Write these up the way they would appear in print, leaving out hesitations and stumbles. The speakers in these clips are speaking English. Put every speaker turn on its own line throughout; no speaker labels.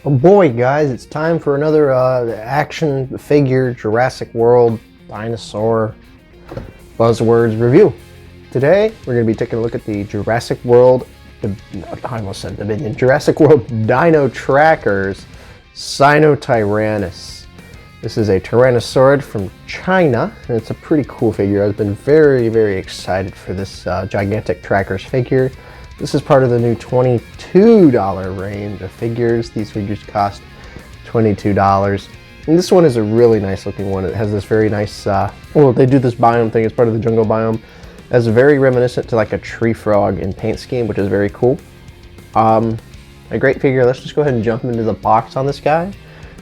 Oh boy, guys, it's time for another action figure Jurassic World dinosaur buzzwords review. Today, we're going to be taking a look at the Jurassic World, I almost said Dominion, Jurassic World Dino Trackers Sinotyrannus. This is a Tyrannosaurid from China, and it's a pretty cool figure. I've been very, very excited for this gigantic Trackers figure. This is part of the new $22 range of figures. These figures cost $22. And this one is a really nice looking one. It has this very nice, well, they do this biome thing as part of the jungle biome. It's very reminiscent to like a tree frog in paint scheme, which is very cool. A great figure. Let's just go ahead and jump into the box on this guy.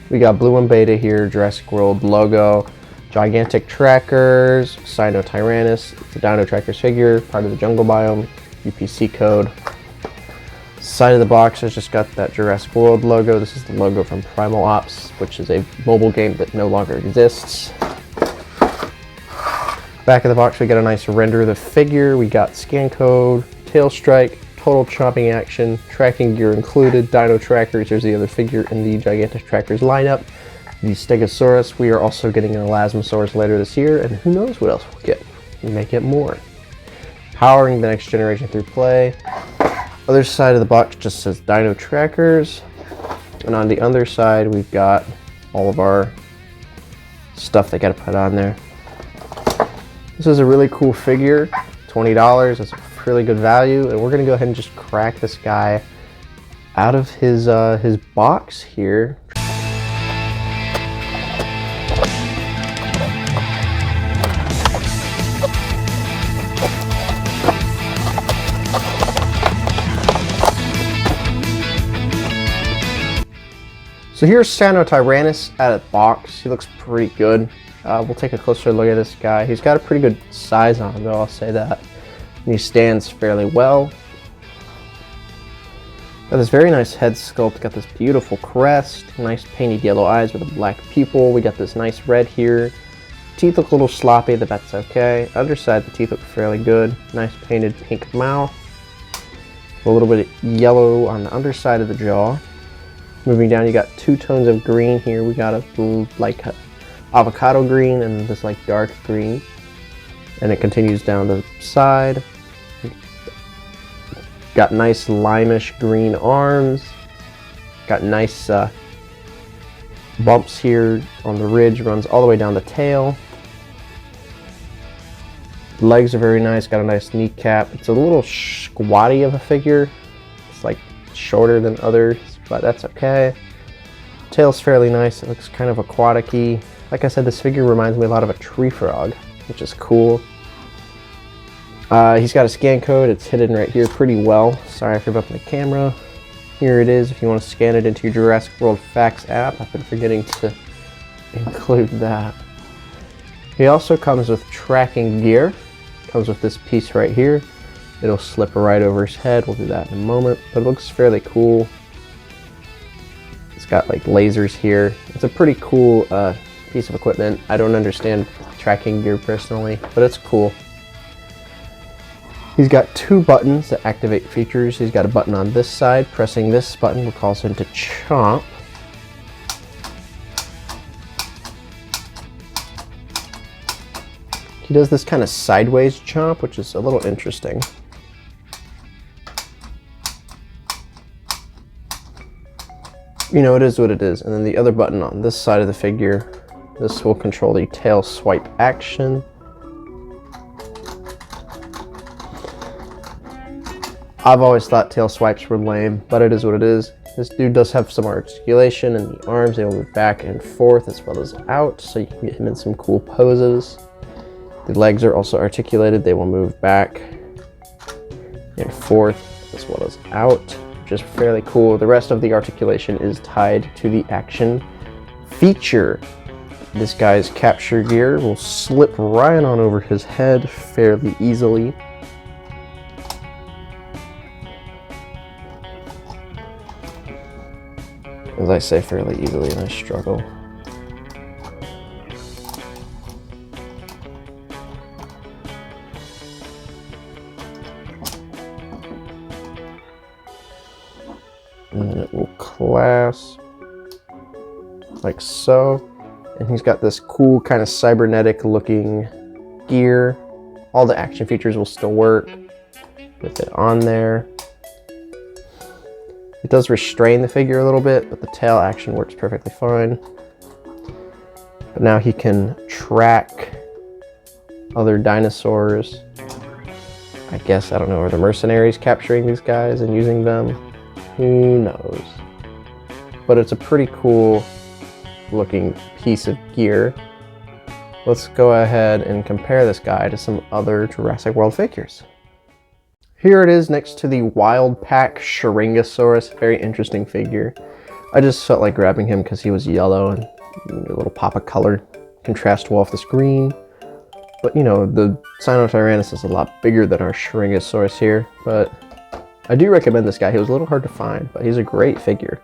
We got blue and beta here, Jurassic World logo, gigantic trackers, Sinotyrannus. It's a Dino Trackers figure, part of the jungle biome. UPC code. Side of the box has just got that Jurassic World logo. This is the logo from Primal Ops, which is a mobile game that no longer exists. Back of the box, we got a nice render of the figure. We got scan code, tail strike, total chopping action, tracking gear included, Dino Trackers. There's the other figure in the Gigantic Trackers lineup. The Stegosaurus. We are also getting an Elasmosaurus later this year, and who knows what else we'll get. We may get more. Powering the next generation through play. Other side of the box just says Dino Trackers. And on the other side, we've got all of our stuff they got to put on there. This is a really cool figure. $20. It's a really good value. And we're going to go ahead and just crack this guy out of his box here. So here's Sinotyrannus out of the box. He looks pretty good. We'll take a closer look at this guy. He's got a pretty good size on him, though, I'll say that. And he stands fairly well. Got this very nice head sculpt. Got this beautiful crest. Nice painted yellow eyes with a black pupil. We got this nice red here. Teeth look a little sloppy, but that's okay. Underside, the teeth look fairly good. Nice painted pink mouth. A little bit of yellow on the underside of the jaw. Moving down, you got two tones of green here. We got a like avocado green and this like dark green, and it continues down the side. Got nice limeish green arms. Got nice bumps here on the ridge. Runs all the way down the tail. Legs are very nice. Got a nice kneecap. It's a little squatty of a figure. It's like shorter than others, but that's okay. Tail's fairly nice. It looks kind of aquatic-y. Like I said, this figure reminds me a lot of a tree frog, which is cool. He's got a scan code. It's hidden right here pretty well. Sorry for bumping the camera. Here it is if you want to scan it into your Jurassic World Facts app. I've been forgetting to include that. He also comes with tracking gear. Comes with this piece right here. It'll slip right over his head. We'll do that in a moment, but it looks fairly cool. It's got like lasers here. It's a pretty cool piece of equipment. I don't understand tracking gear personally, but it's cool. He's got two buttons that activate features. He's got a button on this side. Pressing this button will cause him to chomp. He does this kind of sideways chomp, which is a little interesting. You know, it is what it is. And then the other button on this side of the figure, this will control the tail swipe action. I've always thought tail swipes were lame, but it is what it is. This dude does have some articulation in the arms. They will move back and forth as well as out, so you can get him in some cool poses. The legs are also articulated. They will move back and forth as well as out, which is fairly cool. The rest of the articulation is tied to the action feature. This guy's capture gear will slip right on over his head fairly easily. As I say, fairly easily, and I struggle. and then it will clasp. like so. And he's got this cool kind of cybernetic looking gear. All the action features will still work with it on there. It does restrain the figure a little bit, but the tail action works perfectly fine. But now he can track other dinosaurs. I guess, I don't know, are the mercenaries capturing these guys and using them? Who knows? But it's a pretty cool looking piece of gear. Let's go ahead and compare this guy to some other Jurassic World figures. Here it is next to the Wild Pack Shringosaurus. Very interesting figure. I just felt like grabbing him because he was yellow and a little pop of color contrast well off the screen. But you know, the Sinotyrannus is a lot bigger than our Shringosaurus here, but I do recommend this guy. He was a little hard to find, but he's a great figure.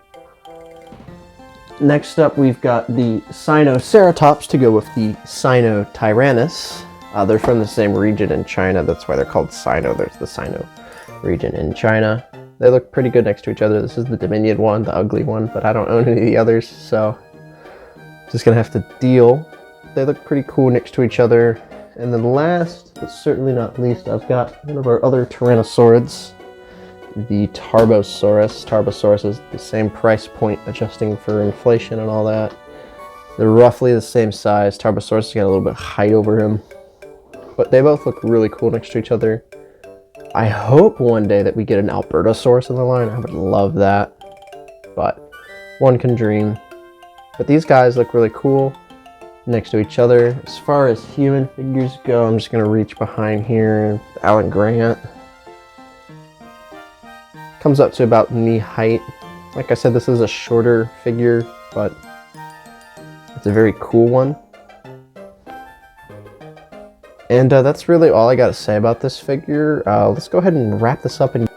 Next up, we've got the Sinoceratops to go with the Sinotyrannus. They're from the same region in China. That's why they're called Sino. There's the Sino region in China. They look pretty good next to each other. This is the Dominion one, the ugly one, but I don't own any of the others, so just gonna have to deal. They look pretty cool next to each other. And then last, but certainly not least, I've got one of our other Tyrannosaurids, the Tarbosaurus. Tarbosaurus is the same price point, adjusting for inflation and all that. They're roughly the same size. Tarbosaurus has got a little bit of height over him. But they both look really cool next to each other. I hope one day that we get an Albertosaurus in the line. I would love that. But one can dream. But these guys look really cool next to each other. As far as human figures go, I'm just going to reach behind here. Alan Grant. Comes up to about knee height. Like I said, this is a shorter figure, but it's a very cool one. And that's really all I got to say about this figure. Let's go ahead and wrap this up and